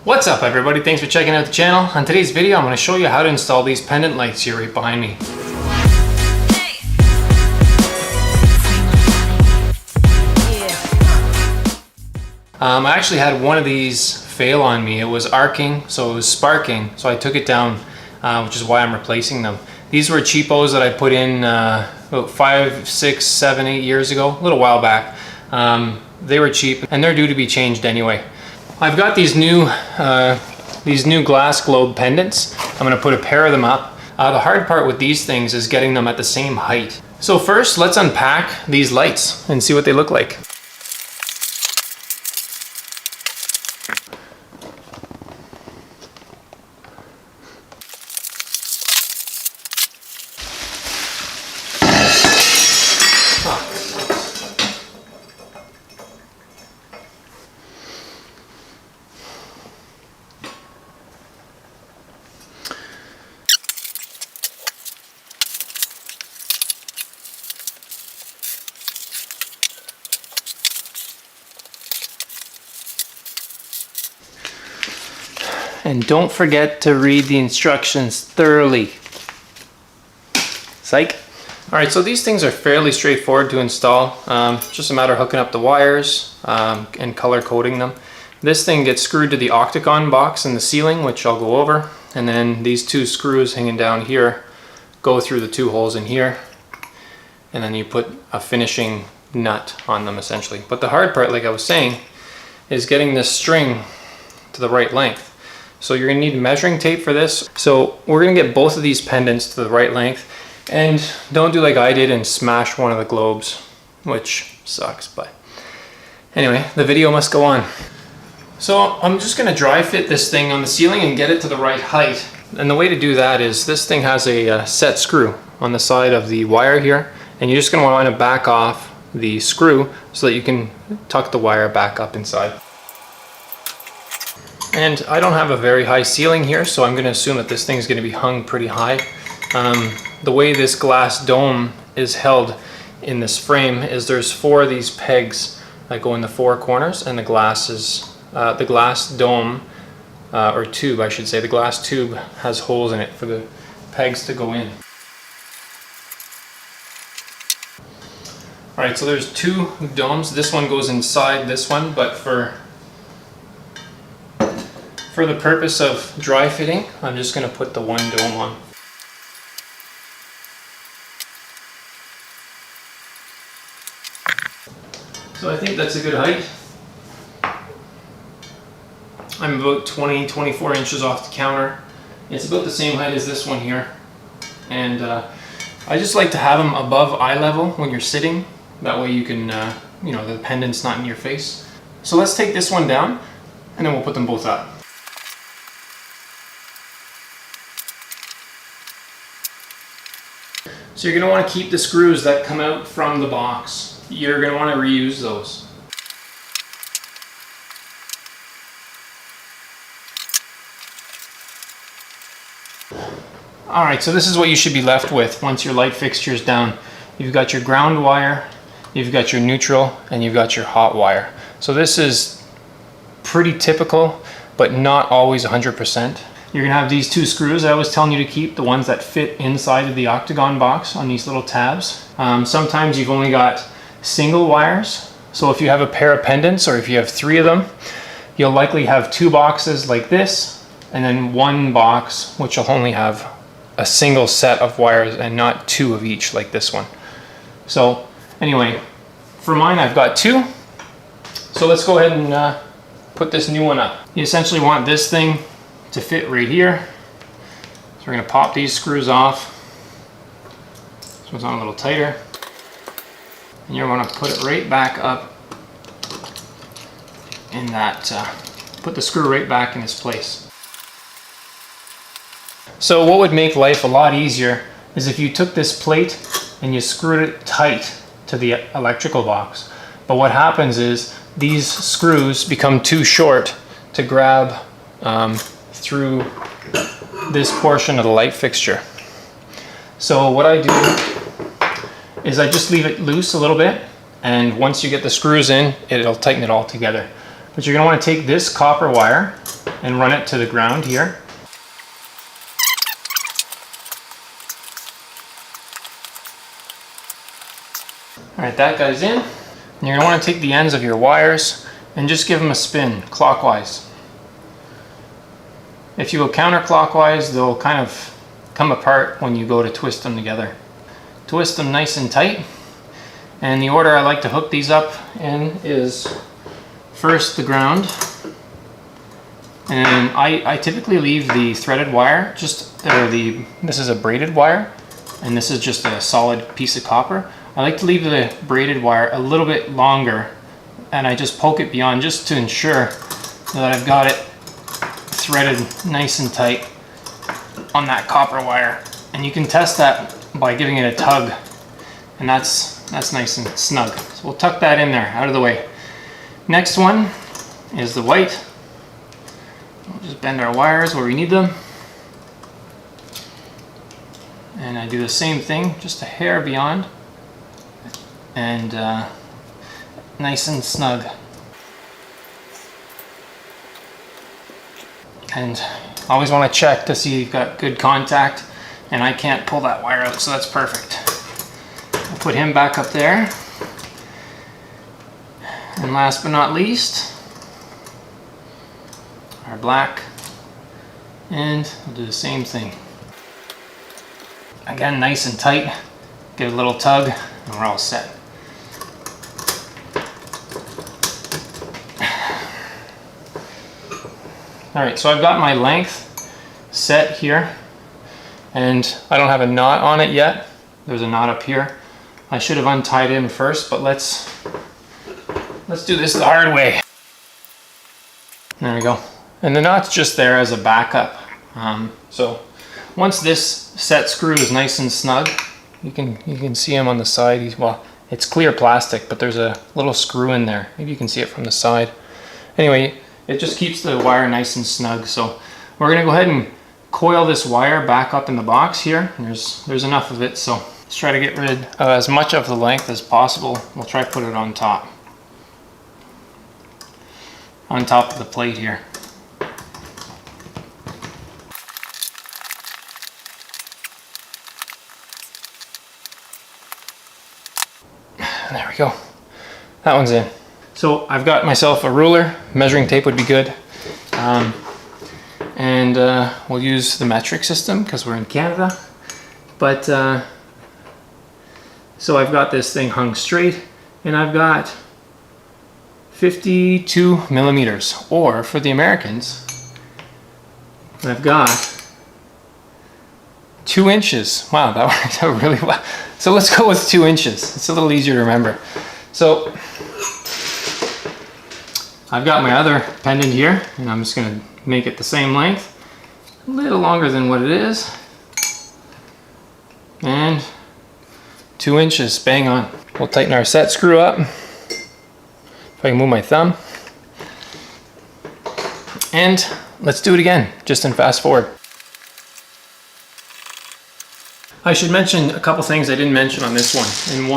What's up everybody, thanks for checking out the channel. On today's video I'm going to show you how to install these pendant lights here right behind me. I actually had one of these fail on me. It was arcing, so it was sparking, so I took it down, which is why I'm replacing them. These were cheapos that I put in about 5, 6, 7, 8 years ago, a little while back. They were cheap and they're due to be changed anyway. I've got these new glass globe pendants. I'm going to put a pair of them up. The hard part with these things is getting them at the same height. So first, let's unpack these lights and see what they look like. And don't forget to read the instructions thoroughly. Psych. Alright, so these things are fairly straightforward to install. Just a matter of hooking up the wires and color coding them. This thing gets screwed to the octagon box in the ceiling, which I'll go over. And then these two screws hanging down here go through the two holes in here. And then you put a finishing nut on them essentially. But the hard part, like I was saying, is getting this string to the right length. So you're gonna need measuring tape for this. So we're gonna get both of these pendants to the right length, and don't do like I did and smash one of the globes, which sucks, but anyway, the video must go on. So I'm just gonna dry fit this thing on the ceiling and get it to the right height. And the way to do that is this thing has a set screw on the side of the wire here, and you're just gonna wanna back off the screw so that you can tuck the wire back up inside. And I don't have a very high ceiling here, so I'm going to assume that this thing is going to be hung pretty high. The way this glass dome is held in this frame is there's 4 of these pegs that go in the 4 corners, and the glass dome, or tube I should say, the glass tube has holes in it for the pegs to go in. Alright, so there's 2 domes. This one goes inside this one, but for the purpose of dry fitting, I'm just going to put the one dome on. So I think that's a good height. I'm about 24 inches off the counter. It's about the same height as this one here. And I just like to have them above eye level when you're sitting. That way you can, you know, the pendant's not in your face. So let's take this one down and then we'll put them both up. So you're going to want to keep the screws that come out from the box. You're going to want to reuse those. Alright, so this is what you should be left with once your light fixture is down. You've got your ground wire, you've got your neutral, and you've got your hot wire. So this is pretty typical, but not always 100%. You're going to have these 2 screws I was telling you to keep, the ones that fit inside of the octagon box on these little tabs. Sometimes you've only got single wires, so if you have a pair of pendants or if you have 3 of them, you'll likely have 2 boxes like this, and then 1 box which will only have a single set of wires and not 2 of each like this one. So anyway, for mine I've got 2, so let's go ahead and put this new one up. You essentially want this thing to fit right here. So we're going to pop these screws off. This one's on a little tighter. And you're going to put it right back up in that, put the screw right back in its place. So what would make life a lot easier is if you took this plate and you screwed it tight to the electrical box. But what happens is these screws become too short to grab through this portion of the light fixture. So what I do is I just leave it loose a little bit, and once you get the screws in, it'll tighten it all together. But you're going to want to take this copper wire and run it to the ground here. All right, that guy's in. And you're gonna wanna take the ends of your wires and just give them a spin clockwise. If you go counterclockwise, they'll kind of come apart when you go to twist them together. Twist them nice and tight. And the order I like to hook these up in is first the ground. And I typically leave the threaded wire, this is a braided wire, and this is just a solid piece of copper. I like to leave the braided wire a little bit longer, and I just poke it beyond just to ensure that I've got it threaded nice and tight on that copper wire. And you can test that by giving it a tug, and that's nice and snug. So we'll tuck that in there, out of the way. Next one is the white. We'll just bend our wires where we need them. And I do the same thing, just a hair beyond. And nice and snug. And always want to check to see you've got good contact, and I can't pull that wire out, so that's perfect. I'll put him back up there. And last but not least, our black, and we'll do the same thing. Again, nice and tight, give it a little tug, and we're all set. All right, so I've got my length set here, and I don't have a knot on it yet. There's a knot up here. I should have untied him first, but let's do this the hard way. There we go. And the knot's just there as a backup. So once this set screw is nice and snug, you can see him on the side. Well, it's clear plastic, but there's a little screw in there. Maybe you can see it from the side. Anyway, it just keeps the wire nice and snug. So we're gonna go ahead and coil this wire back up in the box here. There's enough of it, so let's try to get rid of as much of the length as possible. We'll try to put it on top of the plate here. There we go. That one's in. So I've got myself a ruler. Measuring tape would be good. And we'll use the metric system because we're in Canada. But so I've got this thing hung straight, and I've got 52 millimeters, or for the Americans, I've got 2 inches. Wow, that worked out really well. So let's go with 2 inches. It's a little easier to remember. So I've got my other pendant here, and I'm just gonna make it the same length, a little longer than what it is, and 2 inches, bang on. We'll tighten our set screw up. If I can move my thumb. And let's do it again, just in fast forward. I should mention a couple things I didn't mention on this one. And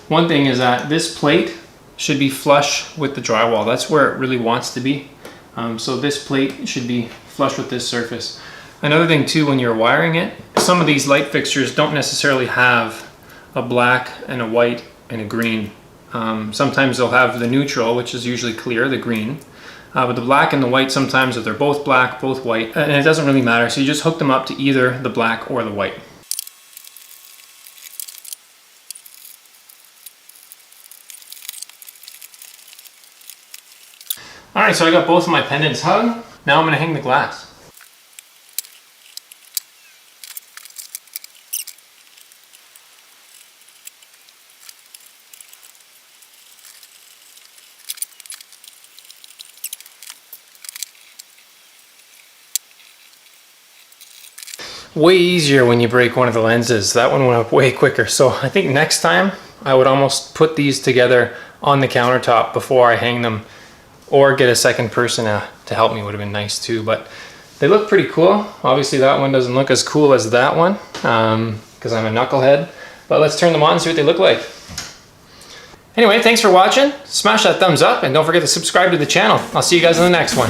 one thing is that this plate should be flush with the drywall. That's where it really wants to be. So this plate should be flush with this surface. Another thing too, when you're wiring it, some of these light fixtures don't necessarily have a black and a white and a green. Sometimes they'll have the neutral, which is usually clear, the green. But the black and the white, sometimes if they're both black, both white, and it doesn't really matter. So you just hook them up to either the black or the white. All right, so I got both of my pendants hung. Now I'm gonna hang the glass. Way easier when you break one of the lenses. That one went up way quicker. So I think next time I would almost put these together on the countertop before I hang them, or get a second person to help me would have been nice too. But they look pretty cool. Obviously that one doesn't look as cool as that one because I'm a knucklehead. But let's turn them on and see what they look like. Anyway, thanks for watching. Smash that thumbs up and don't forget to subscribe to the channel. I'll see you guys in the next one.